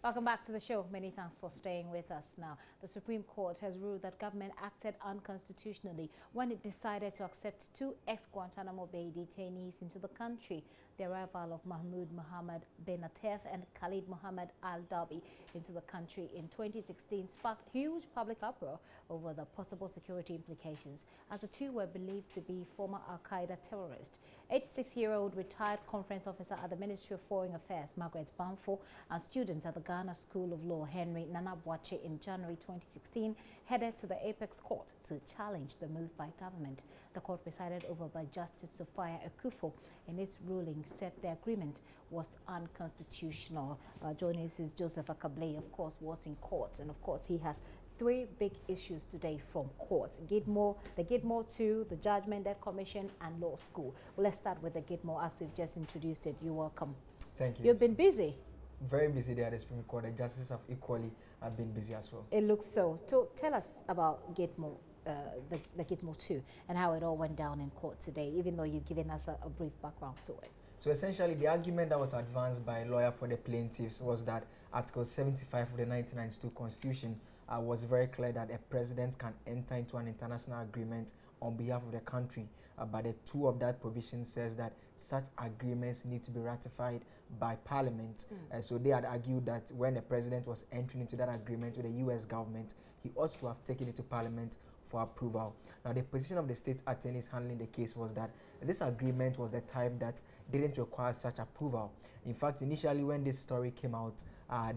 Welcome back to the show. Many thanks for staying with us. Now, the Supreme Court has ruled that government acted unconstitutionally when it decided to accept two ex-Guantanamo Bay detainees into the country. The arrival of Mahmoud Mohammed bin Atef and Khalid Mohammed al-Dabi into the country in 2016 sparked huge public uproar over the possible security implications, as the two were believed to be former al-Qaeda terrorists. 86-year-old retired conference officer at the Ministry of Foreign Affairs, Margaret Banfo, and student at the Ghana School of Law, Henry Nana-Boakye, in January 2016, headed to the Apex Court to challenge the move by government. The court, presided over by Justice Sophia Akufo, in its ruling said the agreement was unconstitutional. JoyNews' Joseph Akable, of course, was in court, and of course he has three big issues today from court: GITMO, the GITMO 2, the Judgment Debt Commission, and Law School. Well, let's start with the GITMO, as we've just introduced it. You're welcome. Thank you. You've been busy. Very busy there at the Supreme Court. The justices have equally been busy as well. It looks so. So tell us about GITMO, the GITMO 2, and how it all went down in court today, even though you've given us a brief background to it. So essentially, the argument that was advanced by a lawyer for the plaintiffs was that Article 75 of the 1992 Constitution was very clear that a president can enter into an international agreement on behalf of the country, but the two of that provision says that such agreements need to be ratified by Parliament. So they had argued that when the president was entering into that agreement with the US government, he ought to have taken it to Parliament for approval. Now, the position of the state attorneys handling the case was that this agreement was the type that didn't require such approval. In fact, initially when this story came out,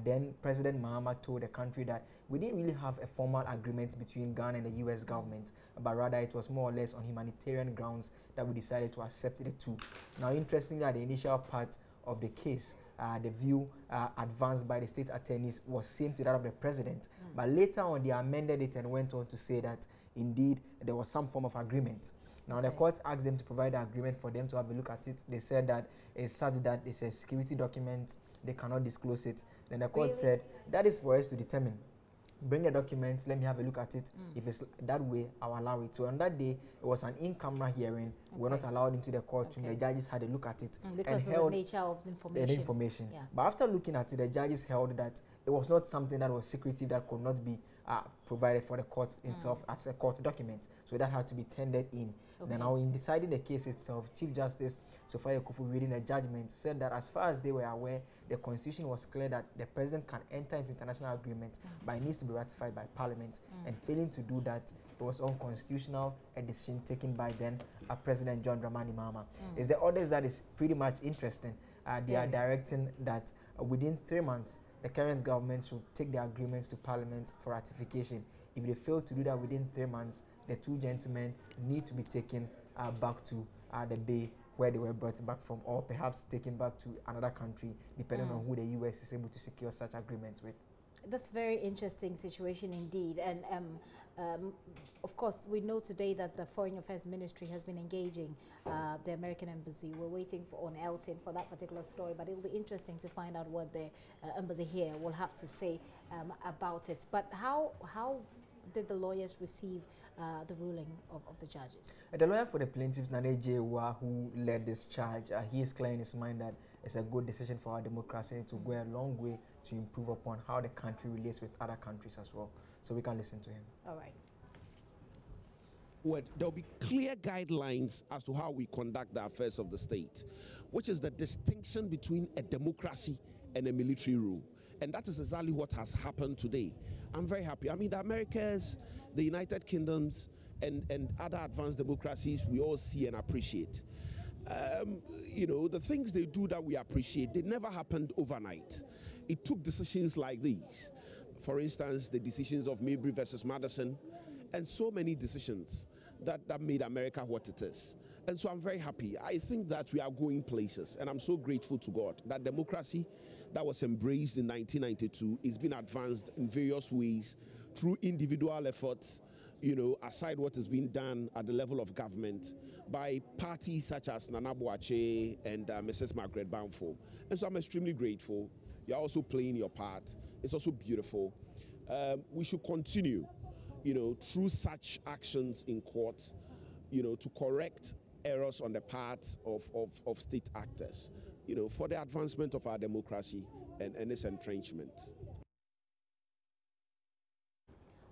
then President Mahama told the country that we didn't really have a formal agreement between Ghana and the US government, but rather it was more or less on humanitarian grounds that we decided to accept the two. Now, interestingly, at the initial part of the case, the view advanced by the state attorneys was same to that of the president. But later on, they amended it and went on to say that indeed there was some form of agreement. Now, the court asked them to provide the agreement for them to have a look at it. They said that it's such that it's a security document, they cannot disclose it. Then the court said, that is for us to determine. Bring the documents, let me have a look at it. If it's that way, I'll allow it. So on that day, it was an in-camera hearing. We were not allowed into the courtroom. The judges had a look at it. Because and of the nature of the information. Yeah. But after looking at it, the judges held that it was not something that was secretive that could not be provided for the court itself as a court document. So that had to be tendered in. Then now, in deciding the case itself, Chief Justice Sophia Akufo, reading the judgment, said that as far as they were aware, the Constitution was clear that the president can enter into international agreement, but it needs to be ratified by Parliament. And failing to do that, it was unconstitutional, a decision taken by then President John Mahama. It's the orders that is pretty much interesting. They are directing that within 3 months, the current government should take the agreements to Parliament for ratification. If they fail to do that within 3 months, the two gentlemen need to be taken back to the bay where they were brought back from, or perhaps taken back to another country, depending on who the US is able to secure such agreements with. That's a very interesting situation indeed. And of course, we know today that the Foreign Affairs Ministry has been engaging the American Embassy. We're waiting on Elton for that particular story, but it'll be interesting to find out what the embassy here will have to say about it. But how did the lawyers receive the ruling of the judges? The lawyer for the plaintiff, Nane Jewa, who led this charge, he is clear in his mind that it's a good decision for our democracy to go a long way to improve upon how the country relates with other countries as well. So we can listen to him. All right. There'll be clear guidelines as to how we conduct the affairs of the state, which is the distinction between a democracy and a military rule. And that is exactly what has happened today. I'm very happy. I mean, the Americas, the United Kingdoms, and other advanced democracies, we all see and appreciate. You know, the things they do that we appreciate, they never happened overnight. It took decisions like these. For instance, the decisions of Mabry versus Madison, and so many decisions that made America what it is. And so I'm very happy. I think that we are going places, and I'm so grateful to God that democracy that was embraced in 1992 is being advanced in various ways through individual efforts, you know, aside what is being done at the level of government by parties such as Nana Boakye and Mrs. Margaret Banfo. And so I'm extremely grateful. You're also playing your part. It's also beautiful. We should continue, you know, through such actions in court, you know, to correct errors on the part of state actors, you know, for the advancement of our democracy and its entrenchment.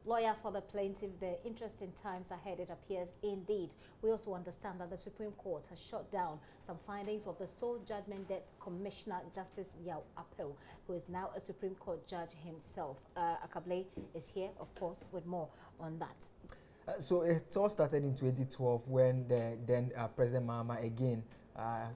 Lawyer for the plaintiff, the interesting times ahead, it appears indeed. We also understand that the Supreme Court has shut down some findings of the sole judgment debt Commissioner Justice Yao Apel, who is now a Supreme Court judge himself. Akable is here, of course, with more on that. So it all started in 2012 when then President Mahama again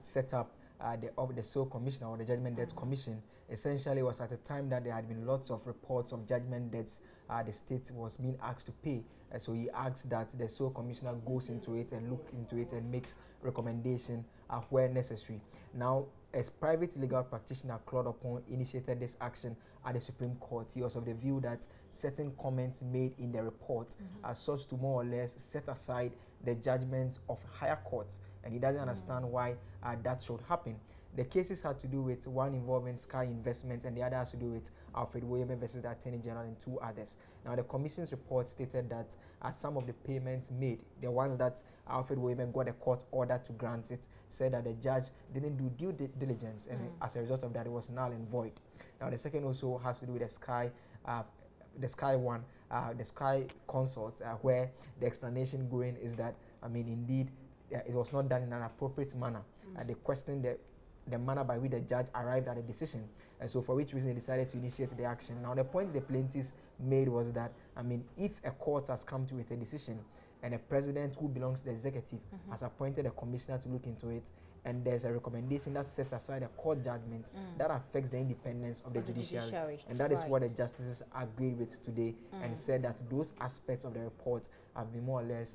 set up the sole commissioner, or the Judgment Debts Commission. Essentially, it was at a time that there had been lots of reports of judgment debts the state was being asked to pay. So he asked that the sole commissioner goes into it and look into it and makes recommendation where necessary. Now, as private legal practitioner, Claude Opon initiated this action at the Supreme Court. He was of the view that certain comments made in the report are sought to more or less set aside the judgments of higher courts, and he doesn't understand why that should happen. The cases had to do with one involving Sky Investments, and the other has to do with Alfred Woyeme versus the Attorney General and two others. Now, the Commission's report stated that some of the payments made, the ones that Alfred Woyeme got a court order to grant it, said that the judge didn't do due diligence, and as a result of that, it was null and void. Now, the second also has to do with the Sky consult, where the explanation going is that, indeed, it was not done in an appropriate manner. They questioned the manner by which the judge arrived at a decision, and so for which reason they decided to initiate the action. Now, the point the plaintiffs made was that, if a court has come to with a decision and a president who belongs to the executive has appointed a commissioner to look into it, and there's a recommendation that sets aside a court judgment, that affects the independence of the judiciary. And that is what the justices agreed with today, and said that those aspects of the report have been more or less,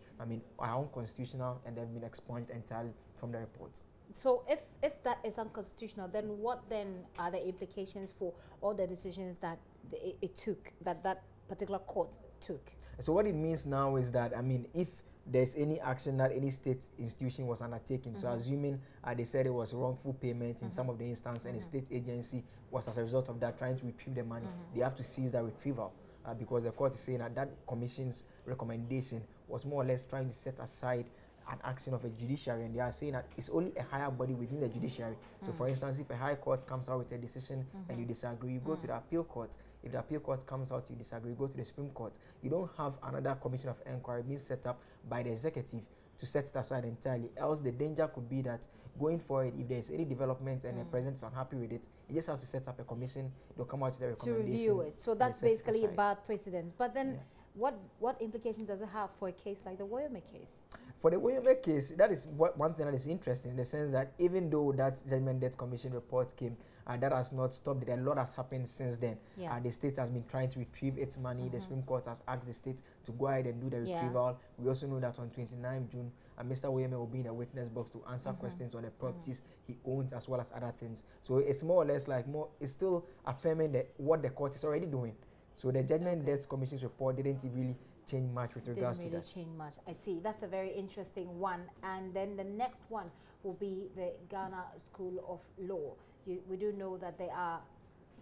are unconstitutional, and they've been expunged entirely from the report. So if that is unconstitutional, then what then are the implications for all the decisions that it took, that particular court took? So what it means now is that, if there's any action that any state institution was undertaking, so assuming they said it was wrongful payment in some of the instances, and the state agency was, as a result of that, trying to retrieve the money, they have to seize that retrieval, because the court is saying that commission's recommendation was more or less trying to set aside an action of a judiciary, and they are saying that it's only a higher body within the judiciary. So for instance, if a high court comes out with a decision and you disagree, you go to the appeal court. If the appeal court comes out, you disagree, you go to the Supreme Court. You don't have another commission of inquiry being set up by the executive to set it aside entirely, else the danger could be that going forward, if there's any development and the president is unhappy with it, he just has to set up a commission, they'll come out with the recommendation to review it. So that's basically a bad precedent. But then what implications does it have for a case like the Woyome case? For the Woyome case, that is one thing that is interesting, in the sense that even though that Judgment Debt Commission report came, that has not stopped it. A lot has happened since then. The state has been trying to retrieve its money. The Supreme Court has asked the state to go ahead and do the retrieval. We also know that on 29 June, Mr. Woyeme will be in a witness box to answer questions on the properties he owns, as well as other things. So it's more or less like it's still affirming that what the court is already doing. So the Judgment Debt Commission's report didn't really change much with regards to that. Didn't really change much. I see. That's a very interesting one. And then the next one will be the Ghana School of Law. We do know that there are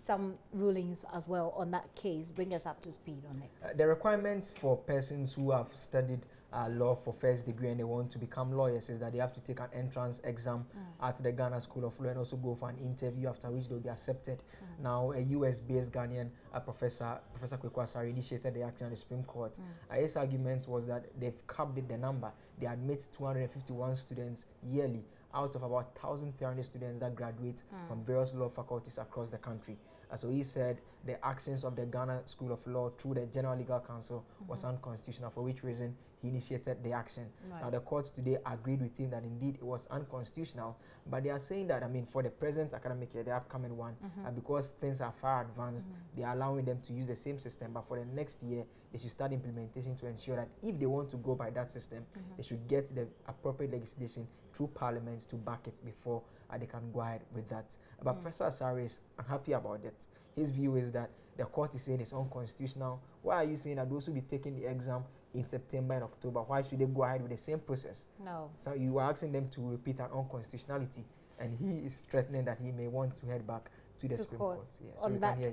some rulings as well on that case. Bring us up to speed on it. The requirements for persons who have studied law for first degree and they want to become lawyers is that they have to take an entrance exam at the Ghana School of Law and also go for an interview, after which they'll be accepted. Now, a US-based Ghanaian Professor Kweku Asare initiated the action at the Supreme Court. His argument was that they've capped the number. They admit 251 students yearly out of about 1,300 students that graduate from various law faculties across the country. So he said the actions of the Ghana School of Law through the General Legal Council was unconstitutional, for which reason he initiated the action. Now, the court today agreed with him that indeed it was unconstitutional, but they are saying that, for the present academic year, the upcoming one, because things are far advanced, they are allowing them to use the same system, but for the next year, they should start implementation to ensure that if they want to go by that system, they should get the appropriate legislation through Parliament to back it before they can go ahead with that. But Professor Asare is unhappy about that. His view is that the court is saying it's unconstitutional. Why are you saying that those will be taking the exam in September and October? Why should they go ahead with the same process? No. So you are asking them to repeat an unconstitutionality, and he is threatening that he may want to head back to the Supreme Court. Yeah, so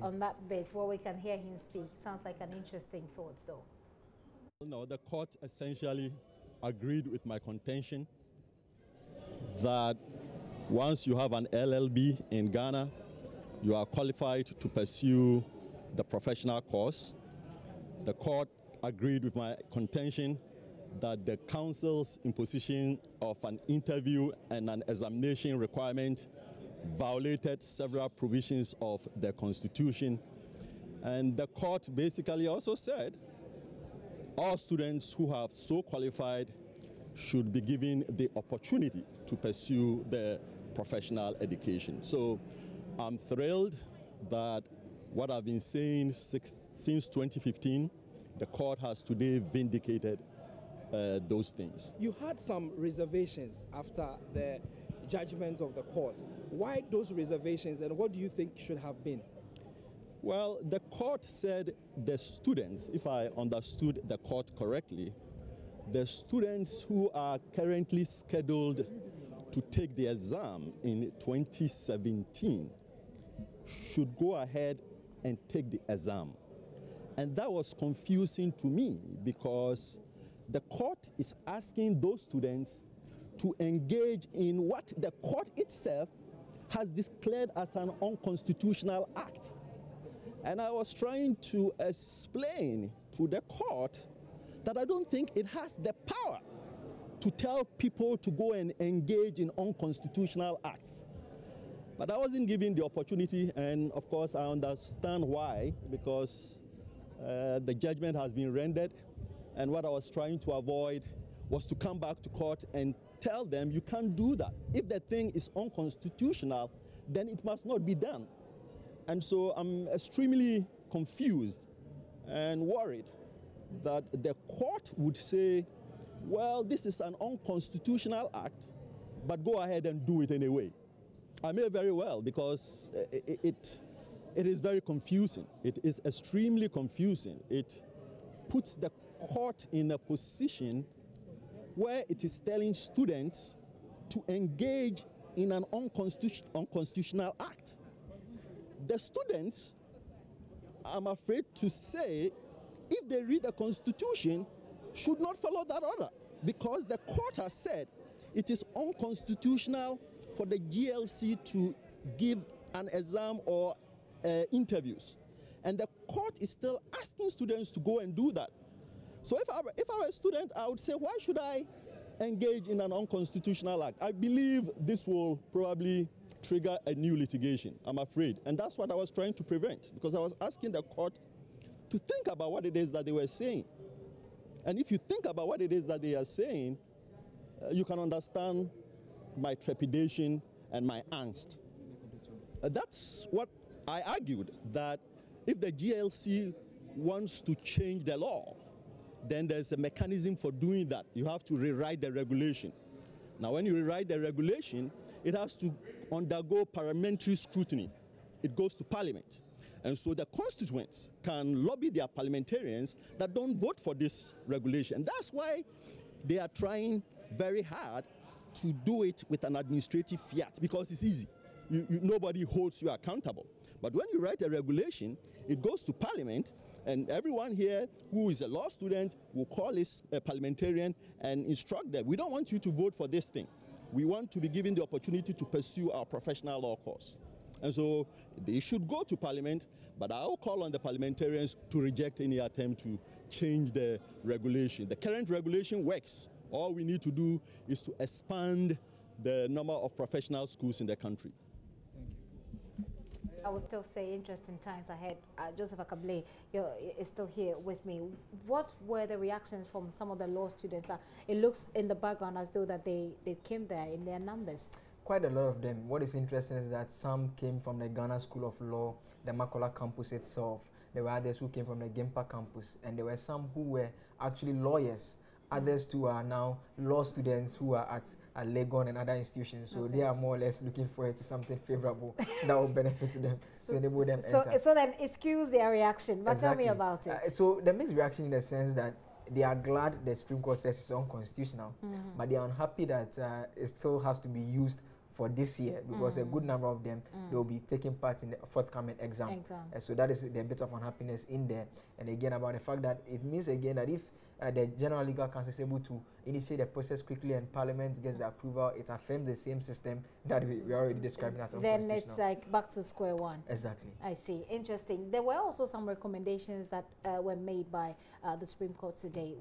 on that bit, we can hear him speak. Sounds like an interesting thought, though. No, the court essentially agreed with my contention that once you have an LLB in Ghana, you are qualified to pursue the professional course. The court agreed with my contention that the council's imposition of an interview and an examination requirement violated several provisions of the Constitution. And the court basically also said all students who have so qualified should be given the opportunity to pursue their professional education. So I'm thrilled that what I've been saying since 2015, the court has today vindicated those things. You had some reservations after the judgment of the court. Why those reservations, and what do you think should have been? Well, the court said the students, if I understood the court correctly, the students who are currently scheduled to take the exam in 2017 should go ahead and take the exam. And that was confusing to me because the court is asking those students to engage in what the court itself has declared as an unconstitutional act. And I was trying to explain to the court that I don't think it has the power to tell people to go and engage in unconstitutional acts. But I wasn't given the opportunity, and of course I understand why, because the judgment has been rendered, and what I was trying to avoid was to come back to court and tell them you can't do that. If the thing is unconstitutional, then it must not be done. And so I'm extremely confused and worried that the court would say, well, this is an unconstitutional act, but go ahead and do it anyway. I may very well, because it is very confusing. It is extremely confusing. It puts the court in a position where it is telling students to engage in an unconstitutional act. The students, I'm afraid to say, if they read the Constitution, should not follow that order, because the court has said it is unconstitutional for the GLC to give an exam or interviews. And the court is still asking students to go and do that. So if I were a student, I would say, why should I engage in an unconstitutional act? I believe this will probably trigger a new litigation, I'm afraid. And that's what I was trying to prevent, because I was asking the court to think about what it is that they were saying. And if you think about what it is that they are saying, you can understand my trepidation and my angst. That's what I argued, that if the GLC wants to change the law, then there's a mechanism for doing that. You have to rewrite the regulation. Now, when you rewrite the regulation, it has to undergo parliamentary scrutiny. It goes to Parliament. And so the constituents can lobby their parliamentarians that don't vote for this regulation. That's why they are trying very hard to do it with an administrative fiat, because it's easy. Nobody holds you accountable. But when you write a regulation, it goes to Parliament, and everyone here who is a law student will call his parliamentarian and instruct them. We don't want you to vote for this thing. We want to be given the opportunity to pursue our professional law course. And so they should go to Parliament, but I will call on the parliamentarians to reject any attempt to change the regulation. The current regulation works. All we need to do is to expand the number of professional schools in the country. I will still say interesting times ahead. Joseph Akable is still here with me. What were the reactions from some of the law students? It looks in the background as though that they came there in their numbers. Quite a lot of them. What is interesting is that some came from the Ghana School of Law, the Makola campus itself. There were others who came from the Gempa campus, and there were some who were actually lawyers. Others too are now law students who are at Legon and other institutions. So they are more or less looking forward to something favorable that will benefit them, to enable them enter. So then excuse their reaction, but Exactly. tell me about it. So the mixed reaction in the sense that they are glad the Supreme Court says it's unconstitutional, but they are unhappy that it still has to be used for this year, because a good number of them, they will be taking part in the forthcoming exam. So that is the bit of unhappiness in there. And again, about the fact that it means again that if the General Legal Council is able to initiate the process quickly and Parliament gets the approval, it affirms the same system that we are already describing as unconstitutional. Then it's like back to square one. Exactly. I see. Interesting. There were also some recommendations that were made by the Supreme Court today.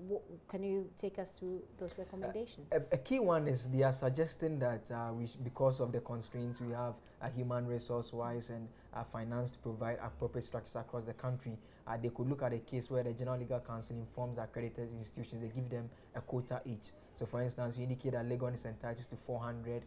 Can you take us through those recommendations? A key one is they are suggesting that because of the constraints we have human resource-wise and finance to provide appropriate structures across the country, they could look at a case where the General Legal Council informs accredited institutions, they give them a quota each. So for instance, you indicate that Legon is entitled to 400,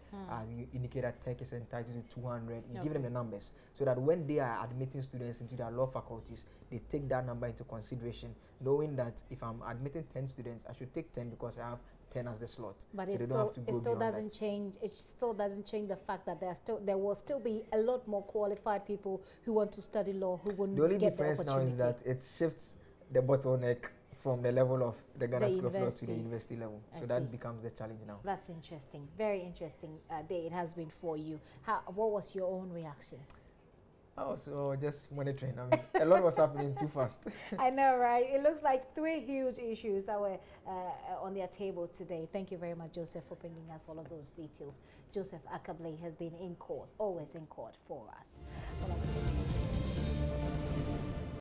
you indicate that Tech is entitled to 200, you give them the numbers so that when they are admitting students into their law faculties, they take that number into consideration, knowing that if I'm admitting 10 students, I should take 10 because I have 10 as the slot. But so it still doesn't change. It still doesn't change the fact that there will still be a lot more qualified people who want to study law who wouldn't get the opportunity. The only difference now is that it shifts the bottleneck from the level of the Ghana School of Law to the university level. So that becomes the challenge now. That's interesting. Very interesting day it has been for you. What was your own reaction? Oh, so just monitoring. I mean, a lot was happening too fast. I know, right? It looks like 3 huge issues that were on their table today. Thank you very much, Joseph, for bringing us all of those details. Joseph Akable has been in court, always in court for us.